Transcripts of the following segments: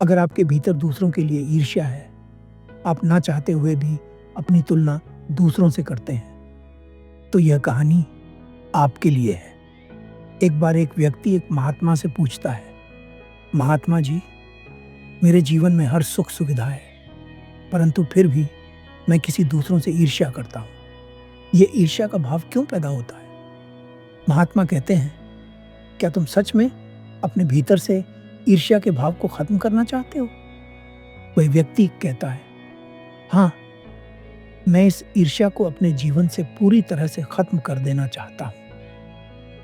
अगर आपके भीतर दूसरों के लिए ईर्ष्या है, आप ना चाहते हुए भी अपनी तुलना दूसरों से करते हैं, तो यह कहानी आपके लिए है। एक बार एक व्यक्ति एक महात्मा से पूछता है, महात्मा जी, मेरे जीवन में हर सुख सुविधा है, परंतु फिर भी मैं किसी दूसरों से ईर्ष्या करता हूँ। ये ईर्ष्या का भाव क्यों पैदा होता है? महात्मा कहते हैं, क्या तुम सच में अपने भीतर से ईर्ष्या के भाव को खत्म करना चाहते हो? वह व्यक्ति कहता है, हाँ, मैं इस ईर्ष्या को अपने जीवन से पूरी तरह से खत्म कर देना चाहता हूँ,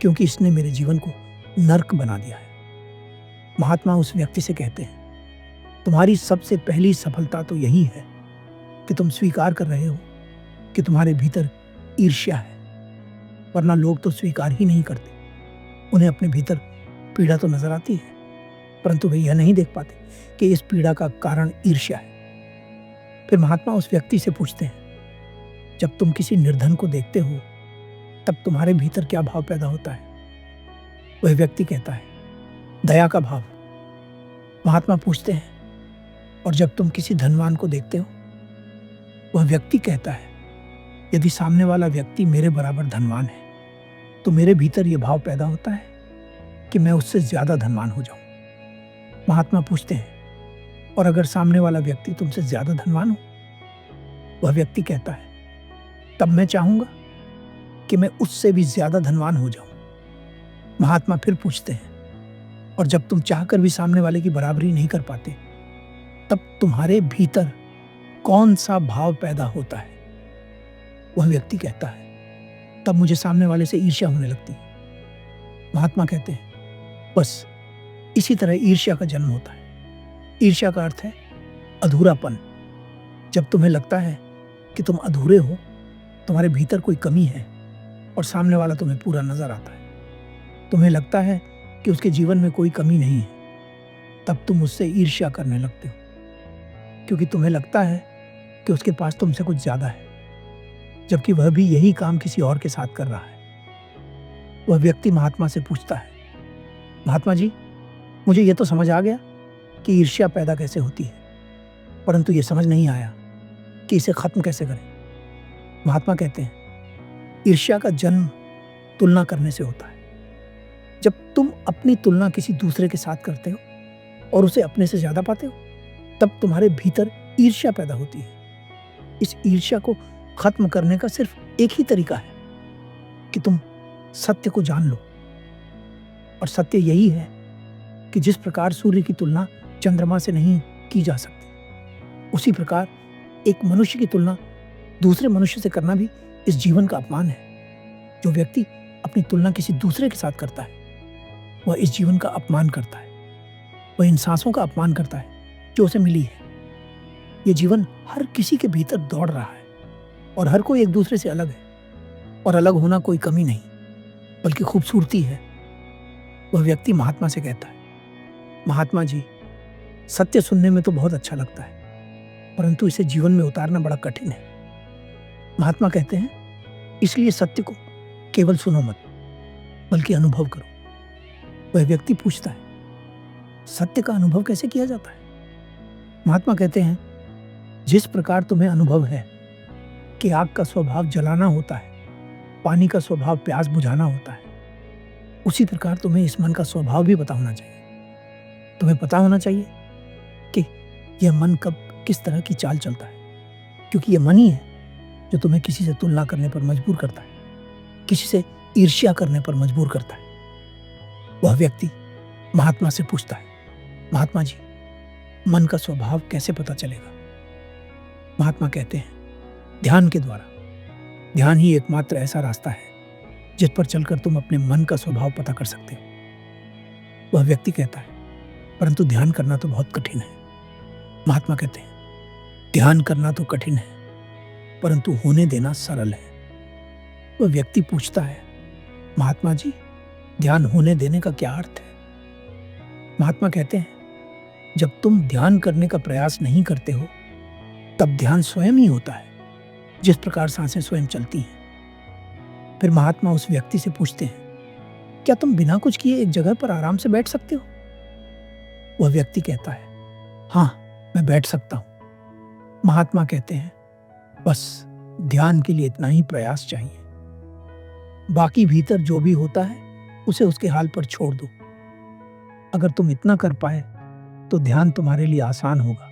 क्योंकि इसने मेरे जीवन को नर्क बना दिया है। महात्मा उस व्यक्ति से कहते हैं, तुम्हारी सबसे पहली सफलता तो यही है कि तुम स्वीकार कर रहे हो कि तुम्हारे भीतर ईर्ष्या है, वरना लोग तो स्वीकार ही नहीं करते। उन्हें अपने भीतर पीड़ा तो नजर आती है, परंतु वे यह नहीं देख पाते कि इस पीड़ा का कारण ईर्ष्या है। फिर महात्मा उस व्यक्ति से पूछते हैं, जब तुम किसी निर्धन को देखते हो तब तुम्हारे भीतर क्या भाव पैदा होता है? वह व्यक्ति कहता है, दया का भाव। महात्मा पूछते हैं, और जब तुम किसी धनवान को देखते हो? वह व्यक्ति कहता है, यदि सामने वाला व्यक्ति मेरे बराबर धनवान है तो मेरे भीतर यह भाव पैदा होता है कि मैं उससे ज्यादा धनवान हो जाऊं। महात्मा पूछते हैं, और अगर सामने वाला व्यक्ति तुमसे ज्यादा धनवान हो? वह व्यक्ति कहता है, तब मैं चाहूंगा कि मैं उससे भी ज्यादा धनवान हो जाऊं। महात्मा फिर पूछते हैं, और जब तुम चाहकर भी सामने वाले की बराबरी नहीं कर पाते, तब तुम्हारे भीतर कौन सा भाव पैदा होता है? वह व्यक्ति कहता है, तब मुझे सामने वाले से ईर्ष्या होने लगती है। महात्मा कहते हैं, बस इसी तरह ईर्ष्या का जन्म होता है। ईर्ष्या का अर्थ है अधूरापन। जब तुम्हें लगता है कि तुम अधूरे हो, तुम्हारे भीतर कोई कमी है और सामने वाला तुम्हें पूरा नजर आता है, तुम्हें लगता है कि उसके जीवन में कोई कमी नहीं है, तब तुम उससे ईर्ष्या करने लगते हो, क्योंकि तुम्हें लगता है कि उसके पास तुमसे कुछ ज्यादा है, जबकि वह भी यही काम किसी और के साथ कर रहा है। वह व्यक्ति महात्मा से पूछता है, महात्मा जी, मुझे यह तो समझ आ गया कि ईर्ष्या पैदा कैसे होती है, परंतु यह समझ नहीं आया कि इसे खत्म कैसे करें। महात्मा कहते हैं, ईर्ष्या का जन्म तुलना करने से होता है। जब तुम अपनी तुलना किसी दूसरे के साथ करते हो और उसे अपने से ज्यादा पाते हो, तब तुम्हारे भीतर ईर्ष्या पैदा होती है। इस ईर्ष्या को खत्म करने का सिर्फ एक ही तरीका है कि तुम सत्य को जान लो। और सत्य यही है कि जिस प्रकार सूर्य की तुलना चंद्रमा से नहीं की जा सकती, उसी प्रकार एक मनुष्य की तुलना दूसरे मनुष्य से करना भी इस जीवन का अपमान है। जो व्यक्ति अपनी तुलना किसी दूसरे के साथ करता है, वह इस जीवन का अपमान करता है। वह इन सांसों का अपमान करता है जो उसे मिली है। यह जीवन हर किसी के भीतर दौड़ रहा है और हर कोई एक दूसरे से अलग है, और अलग होना कोई कमी नहीं बल्कि खूबसूरती है। वह व्यक्ति महात्मा से कहता है, महात्मा जी, सत्य सुनने में तो बहुत अच्छा लगता है, परंतु इसे जीवन में उतारना बड़ा कठिन है। महात्मा कहते हैं, इसलिए सत्य को केवल सुनो मत, बल्कि अनुभव करो। वह व्यक्ति पूछता है, सत्य का अनुभव कैसे किया जाता है? महात्मा कहते हैं, जिस प्रकार तुम्हें अनुभव है कि आग का स्वभाव जलाना होता है, पानी का स्वभाव प्यास बुझाना होता है, उसी प्रकार तुम्हें इस मन का स्वभाव भी पता होना चाहिए। तुम्हें पता होना चाहिए कि यह मन कब किस तरह की चाल चलता है, क्योंकि यह मन ही है जो तुम्हें किसी से तुलना करने पर मजबूर करता है, किसी से ईर्ष्या करने पर मजबूर करता है। वह व्यक्ति महात्मा से पूछता है, महात्मा जी, मन का स्वभाव कैसे पता चलेगा? महात्मा कहते हैं, ध्यान के द्वारा। ध्यान ही एकमात्र ऐसा रास्ता है जिस पर चलकर तुम अपने मन का स्वभाव पता कर सकते हो। वह व्यक्ति कहता है, परंतु ध्यान करना तो बहुत कठिन है। महात्मा कहते हैं, ध्यान करना तो कठिन है, परंतु होने देना सरल है। वह व्यक्ति पूछता है, महात्मा जी, ध्यान होने देने का क्या अर्थ है? महात्मा कहते हैं, जब तुम ध्यान करने का प्रयास नहीं करते हो, तब ध्यान स्वयं ही होता है, जिस प्रकार सांसें स्वयं चलती हैं। फिर महात्मा उस व्यक्ति से पूछते हैं, क्या तुम बिना कुछ किए एक जगह पर आराम से बैठ सकते हो? वह व्यक्ति कहता है, हाँ, मैं बैठ सकता हूँ। महात्मा कहते हैं, बस ध्यान के लिए इतना ही प्रयास चाहिए। बाकी भीतर जो भी होता है उसे उसके हाल पर छोड़ दो। अगर तुम इतना कर पाए तो ध्यान तुम्हारे लिए आसान होगा।